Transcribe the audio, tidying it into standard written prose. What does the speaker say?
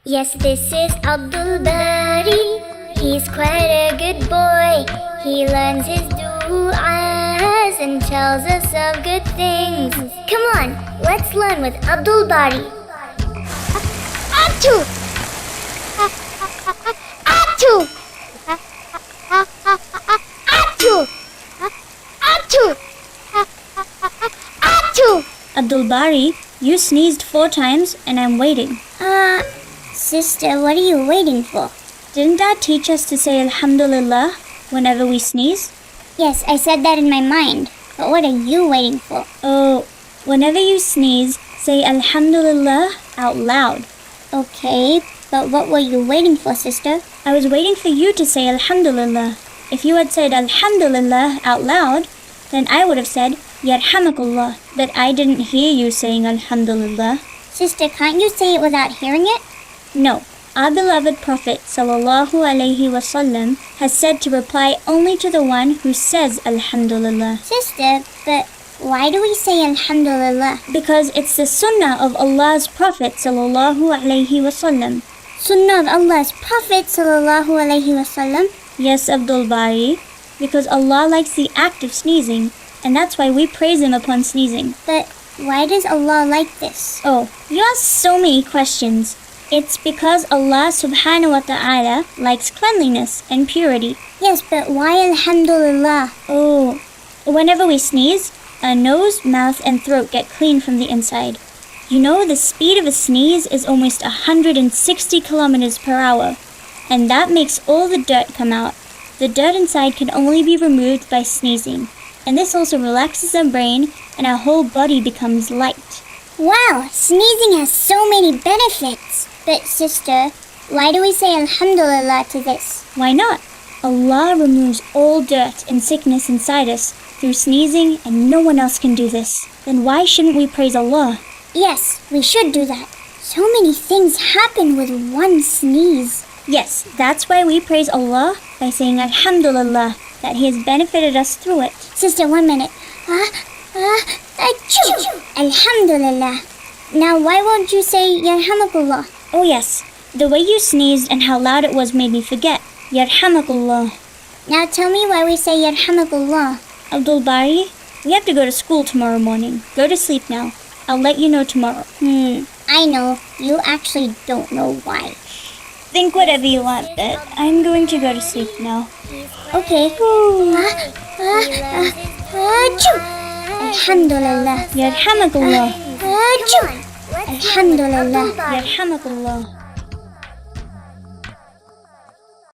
Yes, this is Abdul Bari. He's quite a good boy. He learns his du'as and tells us of good things. Come on, let's learn with Abdul Bari. Abdul! Abdul! Abdul! Abdul! Abdul! Abdul Bari, you sneezed 4 times and I'm waiting. Sister, what are you waiting for? Didn't Dad teach us to say Alhamdulillah whenever we sneeze? Yes, I said that in my mind. But what are you waiting for? Oh, whenever you sneeze, say Alhamdulillah out loud. Okay, but what were you waiting for, sister? I was waiting for you to say Alhamdulillah. If you had said Alhamdulillah out loud, then I would have said Yarhamakullah, but I didn't hear you saying Alhamdulillah. Sister, can't you say it without hearing it? No, our beloved Prophet ﷺ has said to reply only to the one who says Alhamdulillah. Sister, but why do we say Alhamdulillah? Because it's the sunnah of Allah's Prophet ﷺ. Sunnah of Allah's Prophet ﷺ? Yes, Abdul Bari, because Allah likes the act of sneezing, and that's why we praise Him upon sneezing. But why does Allah like this? Oh, you ask so many questions. It's because Allah subhanahu wa ta'ala likes cleanliness and purity. Yes, but why Alhamdulillah? Oh, whenever we sneeze, our nose, mouth, and throat get clean from the inside. You know, the speed of a sneeze is almost 160 kilometers per hour, and that makes all the dirt come out. The dirt inside can only be removed by sneezing, and this also relaxes our brain, and our whole body becomes light. Wow, sneezing has so many benefits. But sister, why do we say Alhamdulillah to this? Why not? Allah removes all dirt and sickness inside us through sneezing, and no one else can do this. Then why shouldn't we praise Allah? Yes, we should do that. So many things happen with one sneeze. Yes, that's why we praise Allah by saying Alhamdulillah, that He has benefited us through it. Sister, 1 minute. Achoo! Alhamdulillah. Now why won't you say Yarhamakullah? Oh yes, the way you sneezed and how loud it was made me forget. Yarhamakullah. Now tell me why we say Yarhamakullah. Abdul Bari, we have to go to school tomorrow morning. Go to sleep now. I'll let you know tomorrow. I know. You actually don't know why. Think whatever you want, but I'm going to go to sleep now. Okay. Achoo! Alhamdulillah. Yarhamakullah. Achoo! Alhamdulillah. Yarhamakullah.